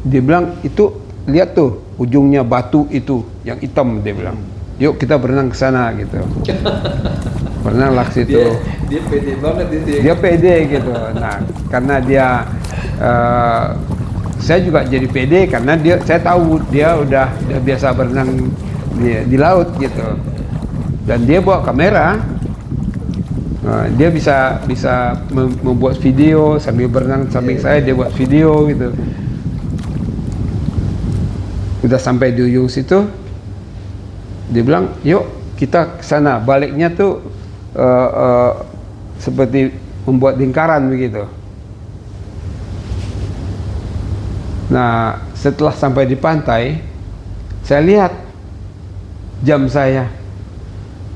Dia bilang, itu lihat tuh ujungnya batu itu yang hitam, dia bilang. Yuk kita berenang ke sana gitu. Berenanglah ke situ. Dia pede banget itu ya. Dia pede gitu. Nah, karena dia saya juga jadi pede karena saya tahu dia udah biasa berenang di laut gitu. Dan dia bawa kamera. Dia bisa membuat video sambil berenang samping saya, dia buat video gitu. Udah sampai di ujung situ, dia bilang, yuk kita ke sana. Baliknya tuh seperti membuat lingkaran begitu. Nah, setelah sampai di pantai, saya lihat jam saya.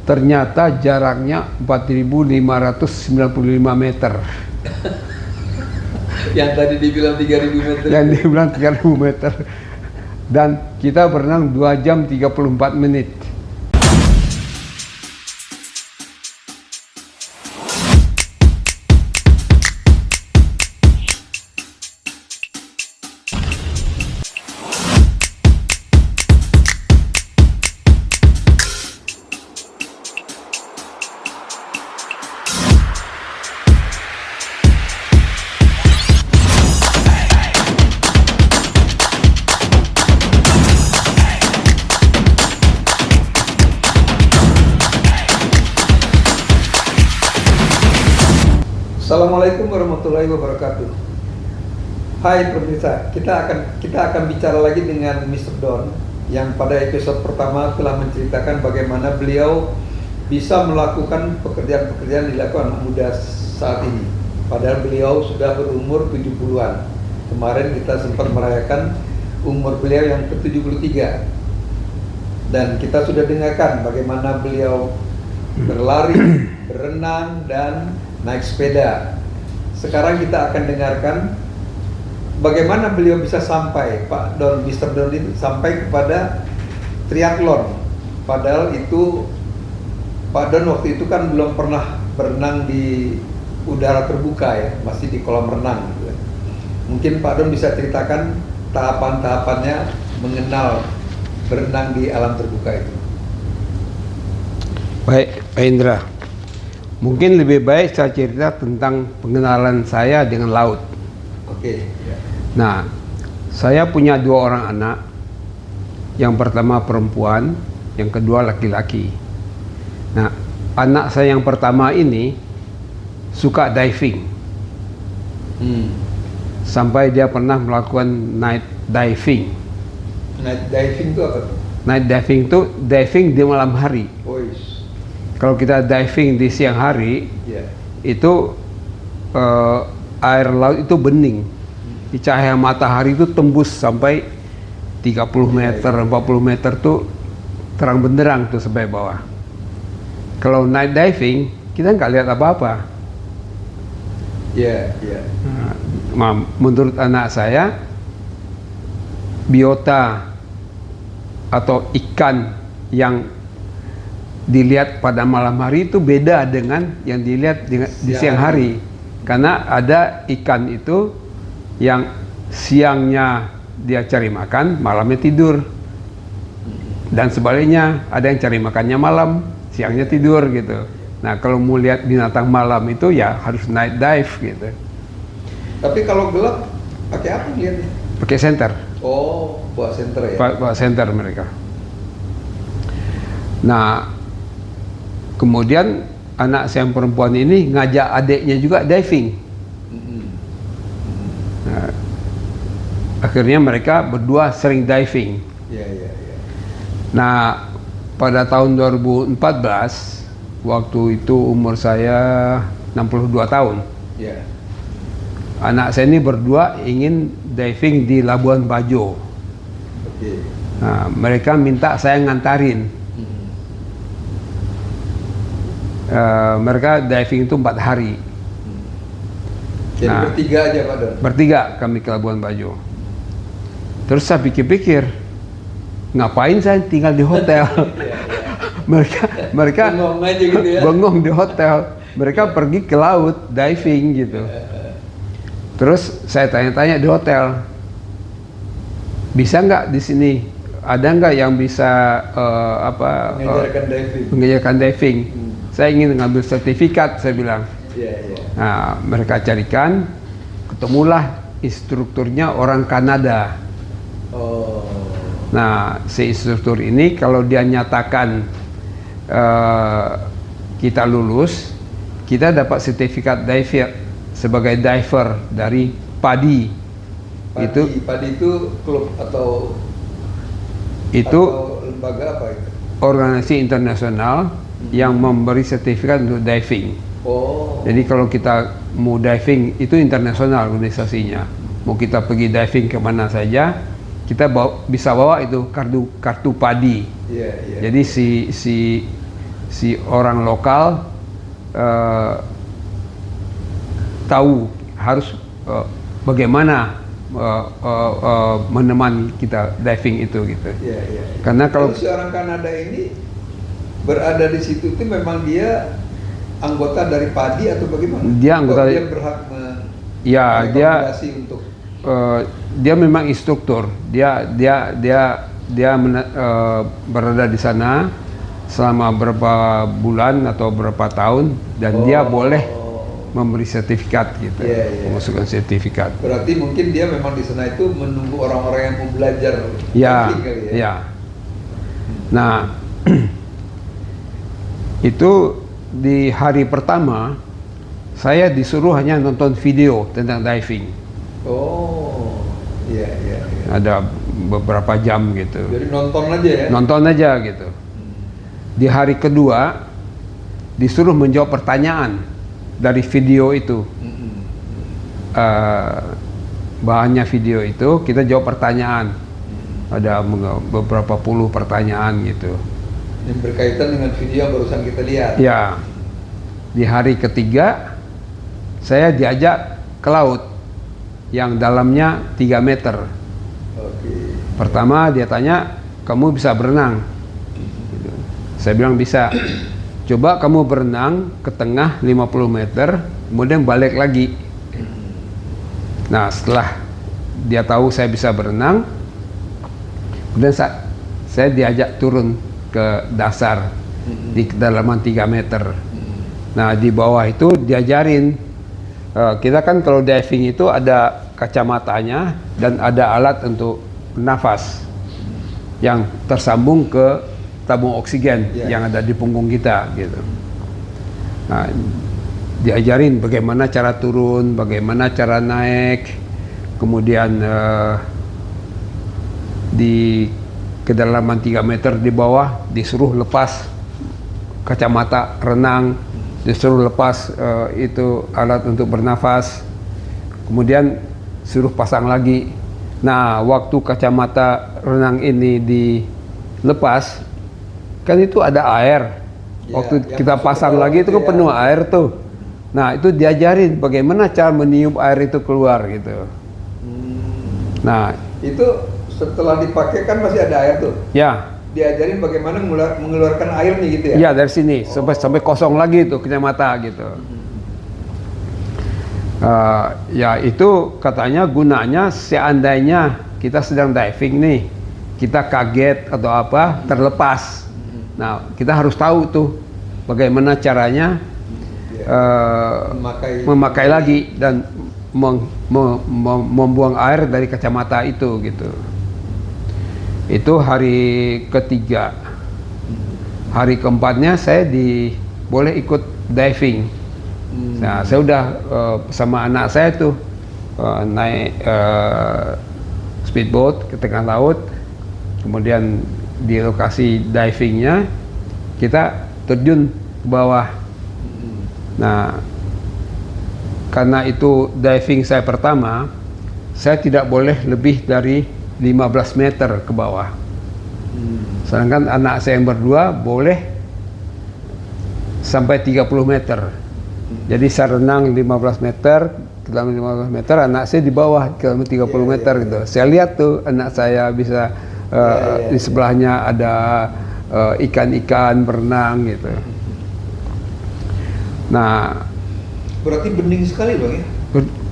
Ternyata jaraknya 4.595 meter. Yang tadi dibilang 3.000 meter. Yang dibilang 3.000 meter. Dan kita berenang 2 jam 34 menit. Assalamualaikum warahmatullahi wabarakatuh. Hai pemirsa, kita akan bicara lagi dengan Mr. Don yang pada episode pertama telah menceritakan bagaimana beliau bisa melakukan pekerjaan-pekerjaan dilakukan anak muda saat ini. Padahal beliau sudah berumur 70-an. Kemarin kita sempat merayakan umur beliau yang ke-73. Dan kita sudah dengarkan bagaimana beliau berlari, berenang, dan naik sepeda. Sekarang kita akan dengarkan bagaimana beliau bisa sampai, Pak Don, Mr. Don itu sampai kepada triathlon. Padahal itu Pak Don waktu itu kan belum pernah berenang di udara terbuka ya, masih di kolam renang gitu. Mungkin Pak Don bisa ceritakan tahapan-tahapannya mengenal berenang di alam terbuka itu. Baik, Pak Indra. Mungkin lebih baik saya cerita tentang pengenalan saya dengan laut. Oke. Ya. Nah, saya punya 2 orang anak. Yang pertama perempuan, yang kedua laki-laki. Nah, anak saya yang pertama ini suka diving. Sampai dia pernah melakukan night diving. Night diving itu apa? Night diving itu diving di malam hari. Kalau kita diving di siang hari, itu air laut itu bening. Di cahaya matahari itu tembus sampai 30 meter, 40 meter tuh terang benderang tuh sampai bawah. Kalau night diving, kita nggak lihat apa-apa. Menurut anak saya, biota atau ikan yang dilihat pada malam hari itu beda dengan yang dilihat di siang hari. Karena ada ikan itu yang siangnya dia cari makan, malamnya tidur. Dan sebaliknya, ada yang cari makannya malam, siangnya tidur gitu. Nah, kalau mau lihat binatang malam itu ya harus night dive gitu. Tapi kalau gelap pakai apa lihatnya? Pakai senter. Oh, bawa senter ya? Bawa senter mereka. Nah, kemudian anak saya yang perempuan ini ngajak adiknya juga diving. Nah, akhirnya mereka berdua sering diving. Nah, pada tahun 2014, waktu itu umur saya 62 tahun. Anak saya ini berdua ingin diving di Labuan Bajo. Nah, mereka minta saya ngantarin. Mereka diving itu 4 hari. Jadi bertiga aja Pak Don? Bertiga kami ke Labuan Bajo. Terus saya pikir-pikir, ngapain saya tinggal di hotel? mereka bengong aja gitu ya? Bengong di hotel. Mereka pergi ke laut diving gitu. Terus saya tanya-tanya di hotel, bisa nggak di sini, ada nggak yang bisa Mengajarkan diving. mengajarkan diving? Saya ingin ngambil sertifikat, saya bilang. Iya, iya. Nah, mereka carikan, ketemulah instrukturnya orang Kanada. Oh. Nah, si instruktur ini kalau dia nyatakan kita lulus, kita dapat sertifikat diver sebagai diver dari PADI. Padi itu klub atau lembaga apa itu? Organisasi internasional yang memberi sertifikat untuk diving. Oh. Jadi kalau kita mau diving itu internasional organisasinya. Mau kita pergi diving kemana saja, kita bisa bawa itu kartu PADI. Iya, iya. Jadi si orang lokal tahu harus bagaimana menemani kita diving itu gitu. Iya, iya. Karena kalau si orang Kanada ini berada di situ itu memang dia anggota dari PADI atau bagaimana? Dia anggota, dia berhak rekomendasi untuk dia memang instruktur. Dia berada di sana selama berapa bulan atau berapa tahun dan dia boleh memberi sertifikat gitu. Memasukkan sertifikat. Berarti mungkin dia memang di sana itu menunggu orang-orang yang mau belajar diving kali ya. Ya. Nah, itu di hari pertama saya disuruh hanya nonton video tentang diving. Oh, iya, iya, iya. Ada beberapa jam gitu. Jadi nonton aja ya? Nonton aja gitu. Di hari kedua disuruh menjawab pertanyaan dari video itu. Bahannya video itu kita jawab pertanyaan. Ada beberapa puluh pertanyaan gitu. Yang berkaitan dengan video yang barusan kita lihat. Ya, di hari ketiga saya diajak ke laut yang dalamnya 3 meter. Oke. Pertama dia tanya, kamu bisa berenang? Gitu. Saya bilang bisa. Coba kamu berenang ke tengah 50 meter, kemudian balik lagi. Nah, setelah dia tahu saya bisa berenang, kemudian saya diajak turun ke dasar di kedalaman 3 meter. Nah, di bawah itu diajarin. Kita kan kalau diving itu ada kacamatanya dan ada alat untuk nafas yang tersambung ke tabung oksigen yang ada di punggung kita gitu. Nah, diajarin bagaimana cara turun, bagaimana cara naik, kemudian di kedalaman 3 meter di bawah disuruh lepas kacamata renang, disuruh lepas itu alat untuk bernafas, kemudian suruh pasang lagi. Nah, waktu kacamata renang ini dilepas, kan itu ada air. Waktu kita pasang lagi itu kan penuh air tuh. Nah, itu diajarin bagaimana cara meniup air itu keluar gitu. Nah, itu setelah dipakai kan masih ada air tuh. Ya. Diajarin bagaimana mengeluarkan air nih gitu ya. Iya, dari sini sampai kosong lagi tuh kacamata gitu. Ya itu katanya gunanya seandainya kita sedang diving nih, kita kaget atau apa terlepas. Nah, kita harus tahu tuh bagaimana caranya memakai lagi dan membuang air dari kacamata itu gitu. Itu hari ketiga. Hari keempatnya saya boleh ikut diving. Nah, saya udah sama anak saya tuh naik speedboat ke tengah laut. Kemudian di lokasi divingnya kita terjun ke bawah. Nah, karena itu diving saya pertama, saya tidak boleh lebih dari 15 meter ke bawah. Sedangkan anak saya yang berdua boleh sampai 30 meter. Jadi saya renang 15 meter, ke dalam 15 meter, anak saya di bawah ke dalam 30 meter gitu. Saya lihat tuh anak saya bisa di sebelahnya ada ikan-ikan berenang gitu. Nah, berarti bening sekali Bang ya?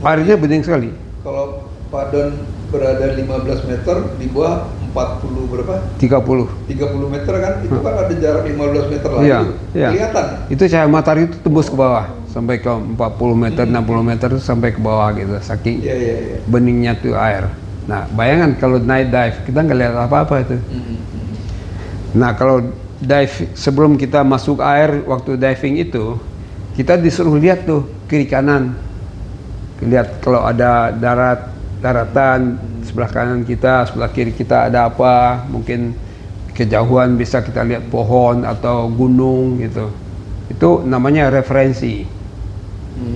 airnya bening sekali. Kalau Pak Don berada 15 meter, di bawah 40 berapa? 30. 30 meter kan, itu kan ada jarak 15 meter lagi. Iya, iya. Kelihatan. Itu cahaya matahari itu tembus ke bawah sampai ke 40 meter, 60 meter itu sampai ke bawah gitu, saking Iya, iya, iya. beningnya tuh air. Nah, bayangkan kalau night dive kita nggak lihat apa-apa itu. Nah, kalau dive sebelum kita masuk air waktu diving itu, kita disuruh lihat tuh kiri kanan. Lihat kalau ada daratan sebelah kanan kita, sebelah kiri kita ada apa, mungkin kejauhan bisa kita lihat pohon atau gunung gitu. Itu namanya referensi.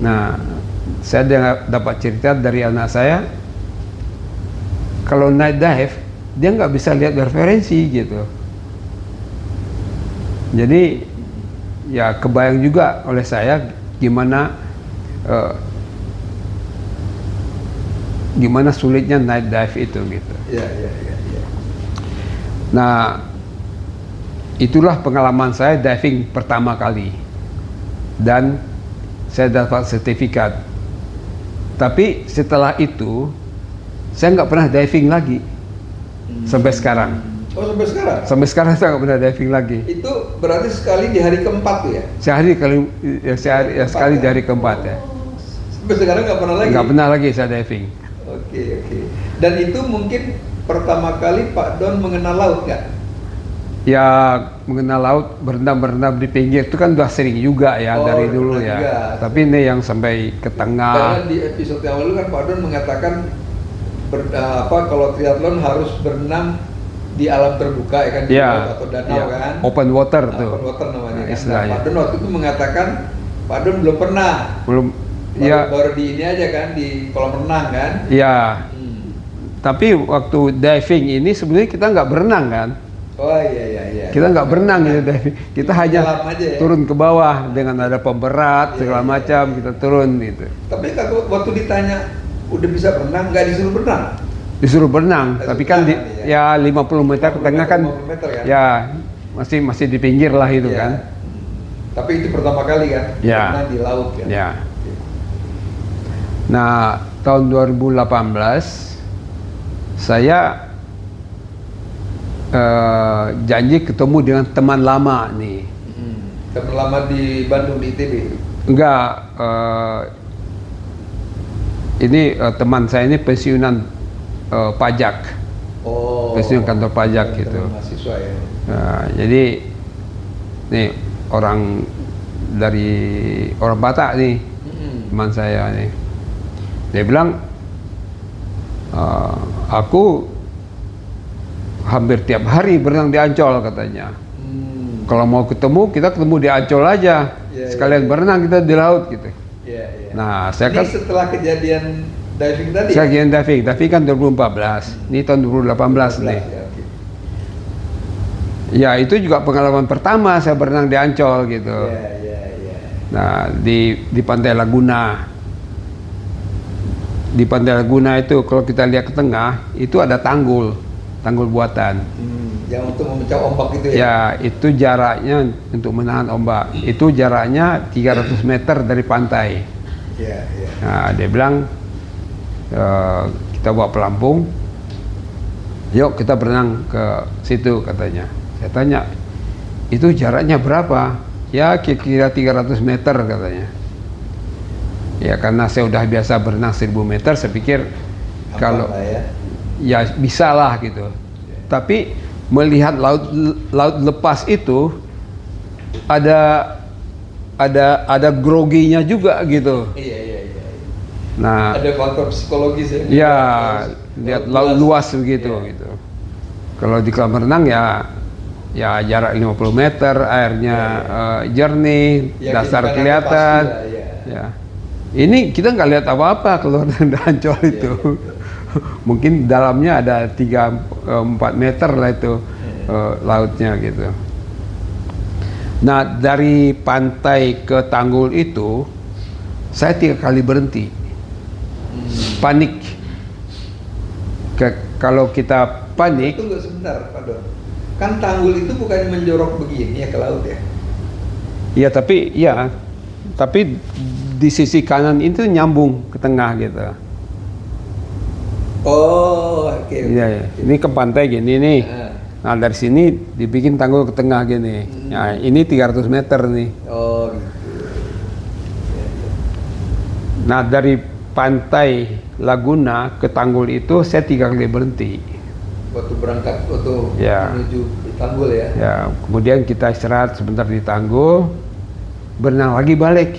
Nah, saya dapat cerita dari anak saya, kalau night dive dia nggak bisa lihat referensi gitu. Jadi ya kebayang juga oleh saya gimana gimana sulitnya night dive itu gitu. Iya, iya, iya, iya. Nah, itulah pengalaman saya diving pertama kali dan saya dapat sertifikat. Tapi setelah itu saya nggak pernah diving lagi sampai sekarang. Oh, sampai sekarang? Sampai sekarang saya nggak pernah diving lagi. Itu berarti sekali di hari keempat tuh ya? Sekali di hari keempat ya. Sampai sekarang nggak pernah lagi? Nggak pernah lagi saya diving. Oke, oke. Dan itu mungkin pertama kali Pak Don mengenal laut nggak? Ya mengenal laut, berenang di pinggir itu kan udah sering juga ya dari dulu ya. Juga. Tapi ini yang sampai ke Karena tengah. di episode yang lalu kan Pak Don mengatakan kalau triathlon harus berenang di alam terbuka ya kan, di Ya, laut atau danau ya. kan. Open water tuh. Open water namanya kan. Nah, istilahnya. Pak Don waktu itu mengatakan Pak Don belum pernah. Belum. Baru di ini aja kan, di kolam renang kan. Ya. Tapi waktu diving ini sebenarnya kita nggak berenang kan. Oh iya, iya, iya. Kita nggak berenang gitu diving. Kita hanya aja ya? turun ke bawah dengan ada pemberat segala macam, kita turun gitu. Tapi kalau waktu ditanya udah bisa berenang, nggak disuruh berenang? Disuruh berenang, tapi kan ya 50 meter ke tengah kan, 50 meter kan? ya masih di pinggir lah itu Iya. kan. Tapi itu pertama kali kan? Ya. Berenang di laut kan? Ya. Nah, tahun 2018 saya janji ketemu dengan teman lama nih. Teman lama di Bandung, di ITB? Enggak, ini teman saya ini pensiunan pajak. Oh. Pensiun kantor pajak gitu. Mahasiswa ya? Nah, jadi nih orang Batak nih, teman saya nih. Dia bilang, aku hampir tiap hari berenang di Ancol katanya. Kalau mau ketemu, kita ketemu di Ancol aja. Sekalian berenang kita di laut gitu. Nah, saya kan setelah kejadian diving tadi? Saya kejadian diving kan 2014. Ini tahun 2018 nih. Ya, itu juga pengalaman pertama saya berenang di Ancol gitu. Nah, di Pantai Laguna. Di Pantai Laguna itu kalau kita lihat ke tengah itu ada tanggul buatan. Yang untuk memecah ombak itu ya? Ya, itu jaraknya untuk menahan ombak. Itu jaraknya 300 meter dari pantai. Nah, dia bilang kita bawa pelampung, yuk kita berenang ke situ katanya. Saya tanya, itu jaraknya berapa? Ya kira-kira 300 meter katanya. Ya karena saya udah biasa berenang 1000 meter, saya pikir kalau ya bisa lah gitu. Tapi melihat laut lepas itu ada groginya juga gitu. Nah, ada faktor psikologis ya. Ya, lihat laut luas begitu gitu. Kalau di kolam renang ya jarak 50 meter, airnya jernih, dasar kelihatan. Ya. Ini kita nggak lihat apa-apa keluar dari Ancol itu. Mungkin dalamnya ada 3-4 meter lah itu lautnya gitu. Nah, dari pantai ke tanggul itu saya 3 kali berhenti. Panik. Kalau kita panik. Tunggu sebentar, Pak Don. Kan tanggul itu bukan menjorok begini ya ke laut ya? Iya, tapi di sisi kanan itu nyambung ke tengah gitu. Oh, oke. Iya, ya. Ini ke pantai gini nih. Ah. Nah, dari sini dibikin tanggul ke tengah gini. Nah, ini 300 meter nih. Oh, gitu. Nah, dari pantai Laguna ke tanggul itu saya 3 kali berhenti. Waktu berangkat, waktu Ya. menuju Tanggul ya. Ya, kemudian kita istirahat sebentar di tanggul, berenang lagi balik.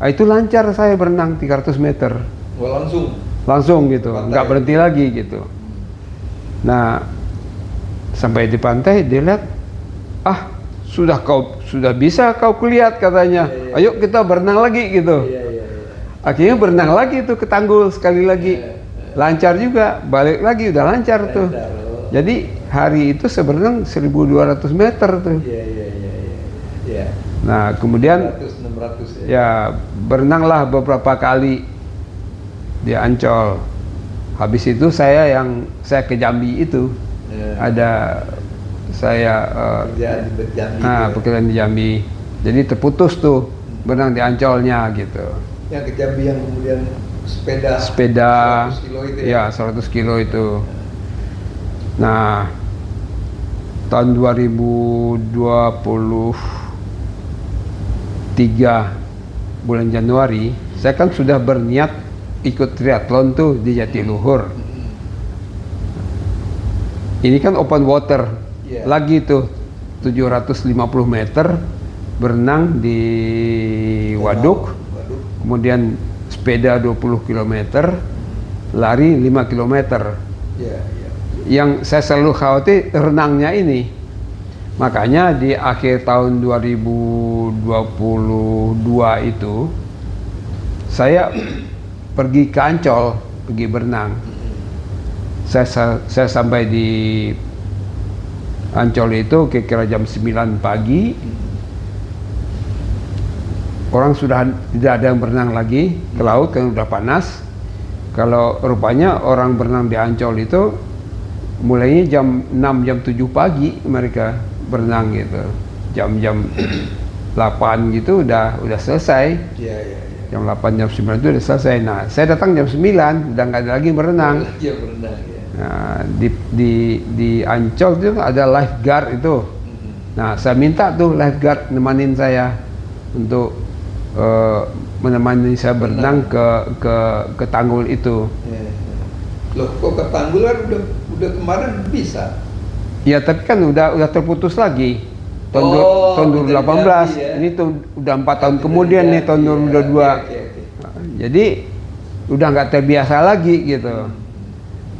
Nah, itu lancar saya berenang 300 meter. Oh, Langsung gitu, Pantai. nggak berhenti lagi gitu. Nah, sampai di pantai dia lihat, sudah bisa kau kulihat katanya. Iya, iya. Ayo kita berenang lagi gitu. Iya. Akhirnya berenang lagi tuh ke tanggul sekali lagi. Iya. Lancar juga, balik lagi udah lancar tuh. Lancar, oh. Jadi hari itu saya berenang 1.200 meter tuh. Iya. Nah, kemudian 600 ya. ya berenanglah beberapa kali di Ancol. Habis itu saya ke Jambi itu. Ya. Ada saya Kerjaan di Jambi. pekerjaan di Jambi. Jadi terputus tuh berenang di Ancolnya gitu. Yang ke Jambi yang kemudian sepeda 100 kilo itu ya 100 kilo itu. Nah, tahun 2023 bulan Januari saya kan sudah berniat ikut triathlon tuh di Jatiluhur. Ini kan open water. Iya. Lagi tuh 750 meter berenang di waduk, kemudian sepeda 20 km, lari 5 km. Iya. Yang saya selalu khawatir renangnya ini. Makanya di akhir tahun 2022 itu saya pergi ke Ancol, pergi berenang. Saya sampai di Ancol itu kira-kira jam 9 pagi. Orang sudah tidak ada yang berenang lagi ke laut kan udah panas. Kalau rupanya orang berenang di Ancol itu mulainya jam 6 jam 7 pagi mereka berenang gitu. Jam-jam 8 gitu udah selesai. Iya. Jam 8 jam 9 itu udah selesai. Nah, saya datang jam 9 udah nggak ada lagi berenang. Iya berenang ya. Nah, di Ancol itu ada lifeguard itu. Nah, saya minta tuh lifeguard nemanin saya untuk menemani saya berenang ke tanggul itu. Ya. Loh, kok ke Tanggul kan udah kemarin bisa. Ya, tapi kan udah terputus lagi. Tahun 2018. Ya. Ini tuh udah 4 tahun kemudian nih tahun 2022. Oke. Jadi udah nggak terbiasa lagi gitu.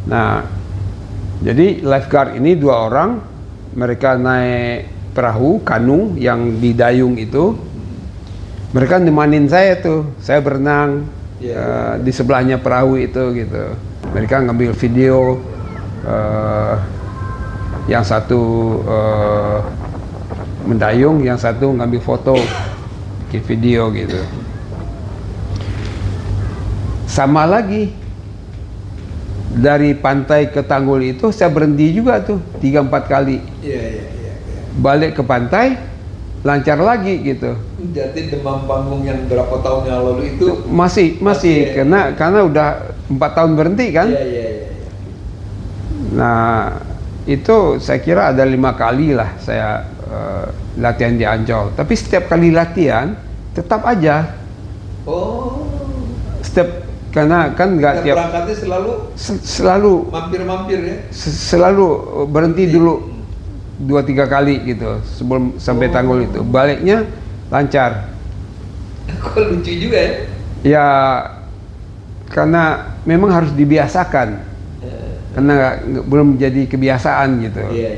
Nah, jadi lifeguard ini 2 orang, mereka naik perahu kanu yang di dayung itu. Mereka nemanin saya tuh, saya berenang di sebelahnya perahu itu gitu. Mereka ngambil video, yang satu mendayung, yang satu ngambil foto, bikin video gitu. Sama lagi, dari pantai ke tanggul itu saya berhenti juga tuh 3-4 kali. Iya. Balik ke pantai, lancar lagi gitu. Jadi demam panggung yang berapa tahun yang lalu itu Masih karena udah 4 tahun berhenti kan. Iya. Nah, itu saya kira ada 5 kali lah saya latihan di Ancol. Tapi setiap kali latihan tetap aja. Oh. Karena kan nggak tiap berangkatnya selalu mampir ya. Selalu berhenti dulu 2-3 kali gitu sebelum sampai tanggul itu. Baliknya lancar. Kok lucu juga ya? Ya, karena memang harus dibiasakan. Karena belum jadi kebiasaan gitu. Iya.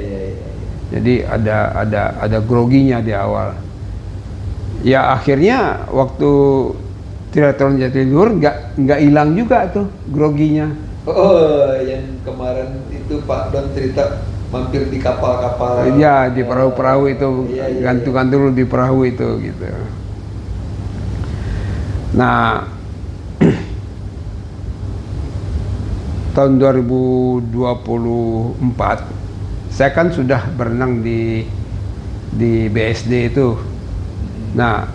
Jadi ada groginya di awal. Ya akhirnya waktu triathlon Jatiluhur nggak hilang juga tuh groginya. Oh, yang kemarin itu Pak Don cerita mampir di kapal-kapal. Iya, di perahu-perahu itu, Iya. gantungan dulu di perahu itu gitu. Nah, tahun 2024 saya kan sudah berenang di BSD itu. Nah,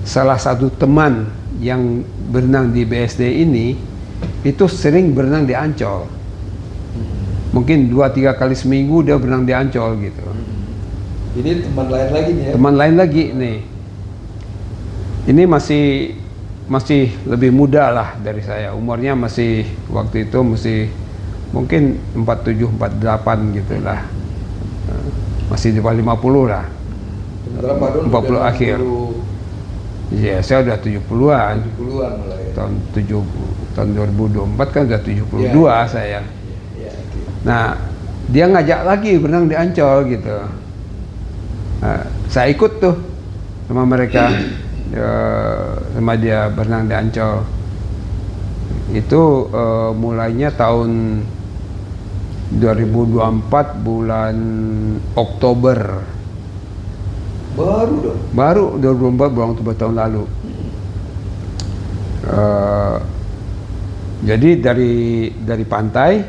salah satu teman yang berenang di BSD ini itu sering berenang di Ancol. Mungkin 2-3 kali seminggu dia berenang di Ancol gitu. Ini teman lain lagi nih ya. Teman lain lagi nih. Ini masih lebih muda lah dari saya. Umurnya masih waktu itu masih mungkin 47, 48 gitu lah. Masih di bawah 50 lah. Sementara Pak Don 40 udah akhir. Iya, saya udah 70-an. 70-an malah ya. Tahun 2024 kan udah 72 saya. Ya, oke. Nah, dia ngajak lagi berenang di Ancol gitu. Nah, saya ikut tuh sama mereka, sama dia berenang di Ancol. Itu mulainya tahun 2024 bulan Oktober. Baru dong. Baru 2024 bulan Oktober tahun lalu. Jadi dari pantai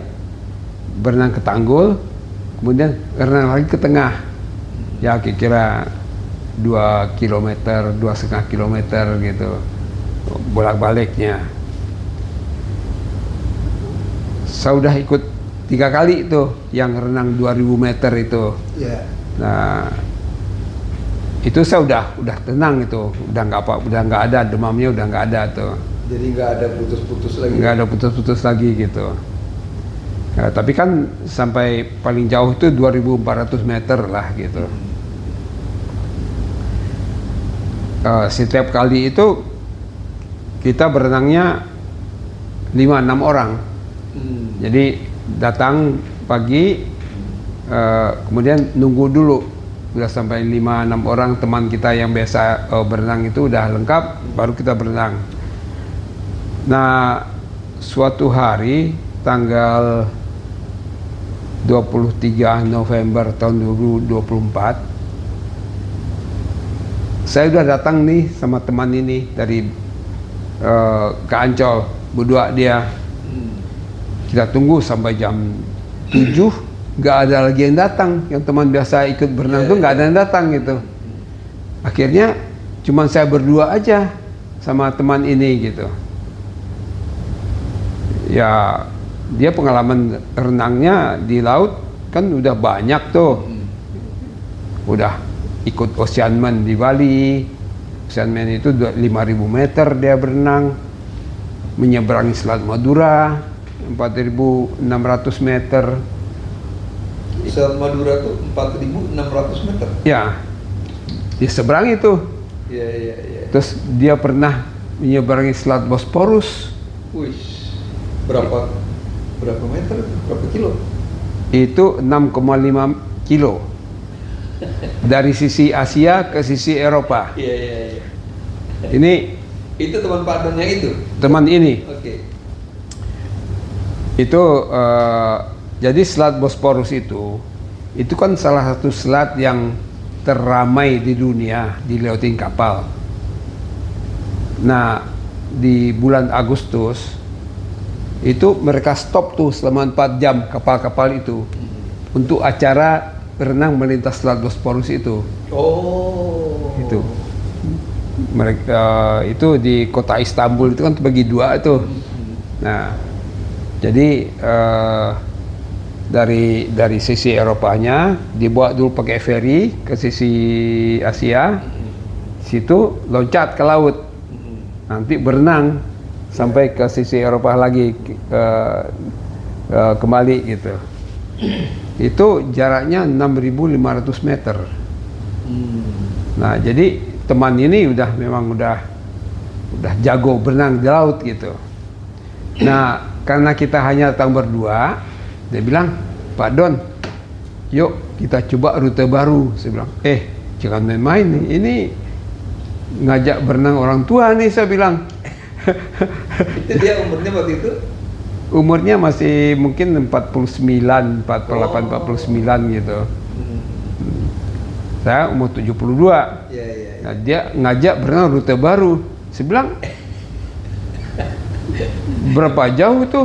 berenang ke Tanggul, kemudian berenang lagi ke tengah. Ya kira-kira 2 kilometer, 2,5 kilometer gitu bolak-baliknya. Saya udah ikut 3 kali itu yang renang 2000 meter itu. Ya. Nah, itu saya udah tenang itu, udah nggak ada demamnya, udah nggak ada tuh. Jadi nggak ada putus-putus lagi. Nggak ada putus-putus lagi gitu. Nah, tapi kan sampai paling jauh itu 2.400 meter lah gitu. Setiap kali itu kita berenangnya 5-6 orang. Jadi datang pagi, kemudian nunggu dulu. Udah sampai 5-6 orang teman kita yang biasa berenang itu udah lengkap, baru kita berenang. Nah, suatu hari tanggal 23 November tahun 2024, saya udah datang nih sama teman ini dari ke Ancol, berdua dia. Kita tunggu sampai jam 7, nggak ada lagi yang datang. Yang teman biasa ikut berenang tuh nggak ada yang datang gitu. Akhirnya cuman saya berdua aja sama teman ini gitu. Ya, dia pengalaman renangnya di laut kan udah banyak tuh. Udah ikut Oceanman di Bali. Oceanman itu 5.000 meter dia berenang, menyeberangi Selat Madura 4.600 meter. Selat Madura tuh 4.600 meter. Ya, di seberang itu. Iya. Terus dia pernah menyeberangi Selat Bosporus. Wih, berapa meter? Berapa kilo? Itu 6,5 kilo. Dari sisi Asia ke sisi Eropa. Iya. Ini Itu teman Pak Don yang itu. teman ini. Oke. Itu jadi Selat Bosporus itu kan salah satu selat yang terramai di dunia dilewatin kapal. Nah, di bulan Agustus itu mereka stop tuh selama 4 jam kapal-kapal itu untuk acara berenang melintas Selat Bosporus itu. Oh. Itu mereka itu di kota Istanbul itu kan terbagi 2 itu. Nah, jadi dari sisi Eropanya dibawa dulu pakai ferry ke sisi Asia, situ loncat ke laut, nanti berenang sampai ke sisi Eropa lagi, kembali gitu. Itu jaraknya 6.500 meter. Nah, jadi teman ini memang udah jago berenang di laut gitu. Nah, karena kita hanya datang berdua, dia bilang, Pak Don, yuk kita coba rute baru. Saya bilang, jangan main-main nih, ini ngajak berenang orang tua nih, saya bilang. Itu dia umurnya waktu itu? Umurnya masih mungkin 49, 48, 49 gitu. Saya umur 72. Iya. Nah, dia ngajak berenang rute baru. Saya bilang, berapa jauh itu?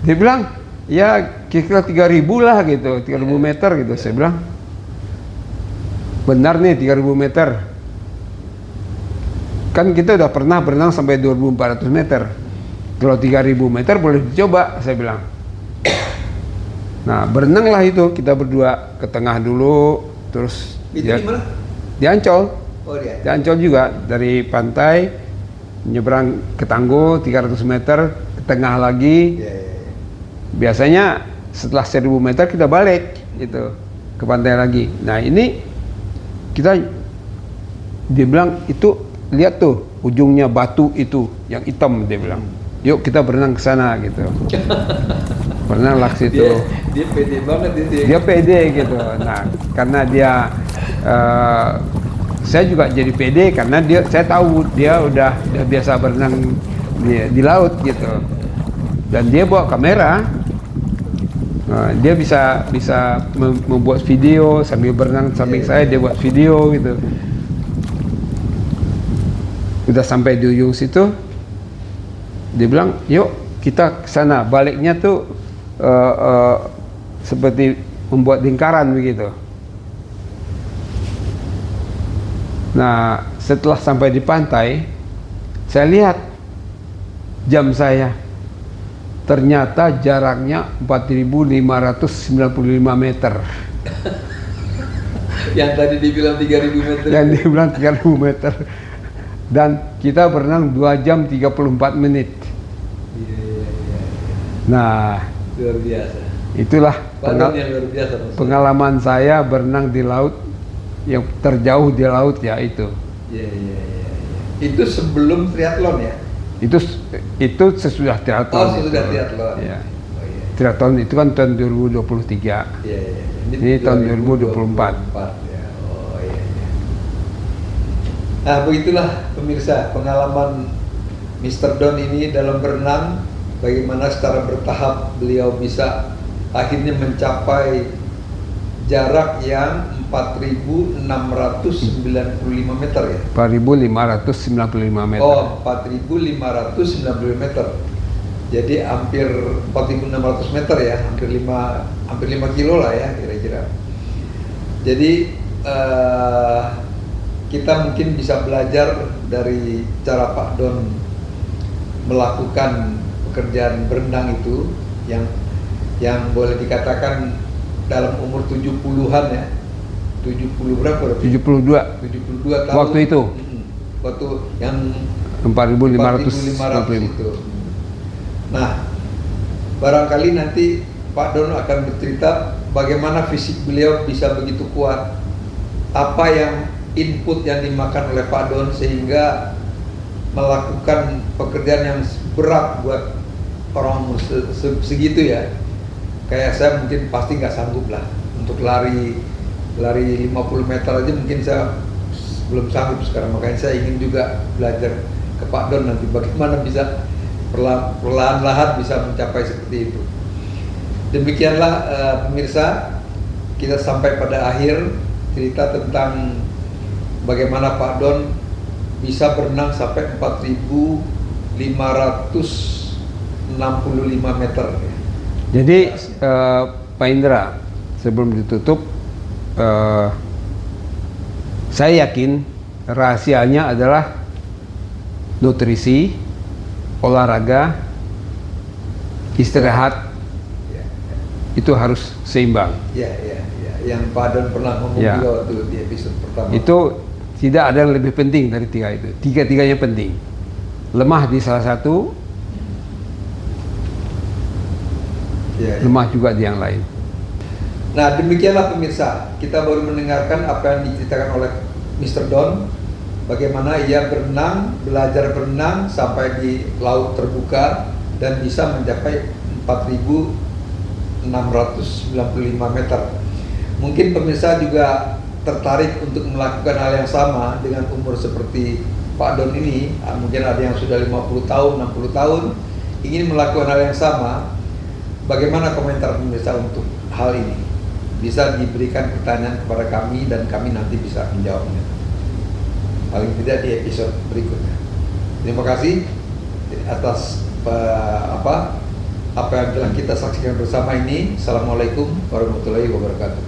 Dia bilang, ya kira-kira 3.000 lah gitu, 3.000 meter gitu. Saya bilang, benar nih 3.000 meter. Kan kita udah pernah berenang sampai 2.400 meter. Kalau 3000 meter boleh dicoba, saya bilang. Nah, berenanglah itu kita berdua ke tengah dulu, terus Itu di mana? di Ancol. Oh dia. Di Ancol juga, dari pantai nyebrang ke Tangguh 300 meter, ke tengah lagi. Iya, iya, iya. Biasanya setelah 1000 meter kita balik gitu ke pantai lagi. Nah, ini kita, dia bilang itu lihat tuh ujungnya batu itu yang hitam, dia bilang. Yuk kita berenang ke sana gitu. Berenang lah situ. Dia pede banget itu ya. Dia pede gitu. Nah, karena dia saya juga jadi pede karena saya tahu dia udah biasa berenang di laut gitu. Dan dia bawa kamera. Dia bisa membuat video sambil berenang samping saya, dia buat video gitu. Udah sampai di ujung situ, dia bilang, yuk kita ke sana. Baliknya tuh seperti membuat lingkaran begitu. Nah, setelah sampai di pantai, saya lihat jam saya. Ternyata jaraknya 4.595 meter. Yang tadi dibilang 3.000 meter. Yang dibilang 3.000 meter. Dan kita berenang 2 jam 34 menit. Iya. Nah, Luar biasa. itulah Padahal yang luar biasa maksudnya. pengalaman saya berenang di laut yang terjauh di laut ya itu. Iya. Itu sebelum triathlon ya? Itu sesudah triathlon. Oh, sesudah triathlon. Ya. Oh, iya. Triathlon itu kan tahun 2023. Iya. Ini tahun 2024. Ya. Oh iya. Nah, begitulah pemirsa pengalaman Mr. Don ini dalam berenang, bagaimana secara bertahap beliau bisa akhirnya mencapai jarak yang 4.695 meter ya. 4.595 meter. Oh, 4.595 meter. Jadi hampir 4.600 meter ya, hampir 5 kilo lah ya kira-kira. Jadi kita mungkin bisa belajar dari cara Pak Don melakukan pekerjaan berenang itu yang boleh dikatakan dalam umur 70-an ya. 70 berapa? 72 tahun. waktu itu. Waktu yang 4.595 itu. Nah, barangkali nanti Pak Don akan bercerita bagaimana fisik beliau bisa begitu kuat. Apa yang input yang dimakan oleh Pak Don sehingga melakukan pekerjaan yang berat buat orang segitu ya. Kayak saya mungkin pasti nggak sanggup lah untuk lari 50 meter aja mungkin saya belum sanggup sekarang. Makanya saya ingin juga belajar ke Pak Don nanti bagaimana bisa perlahan-lahan bisa mencapai seperti itu. Demikianlah pemirsa, kita sampai pada akhir cerita tentang bagaimana Pak Don bisa berenang sampai 4.595 meter. Jadi Pak Indra, sebelum ditutup, saya yakin rahasianya adalah nutrisi, olahraga, istirahat, itu harus seimbang. Ya. Yang Pak Don pernah ngomong Ya. juga waktu di episode pertama. Itu tidak ada yang lebih penting dari tiga itu. Tiga-tiganya penting. Lemah di salah satu, lemah juga di yang lain. Nah, demikianlah pemirsa, kita baru mendengarkan apa yang diceritakan oleh Mr. Don, bagaimana ia berenang, belajar berenang sampai di laut terbuka dan bisa mencapai 4.695 meter. Mungkin pemirsa juga tertarik untuk melakukan hal yang sama dengan umur seperti Pak Don ini. Mungkin ada yang sudah 50 tahun, 60 tahun, ingin melakukan hal yang sama. Bagaimana komentar pemirsa untuk hal ini? Bisa diberikan pertanyaan kepada kami dan kami nanti bisa menjawabnya. Paling tidak di episode berikutnya. Terima kasih atas apa yang telah kita saksikan bersama ini. Assalamualaikum warahmatullahi wabarakatuh.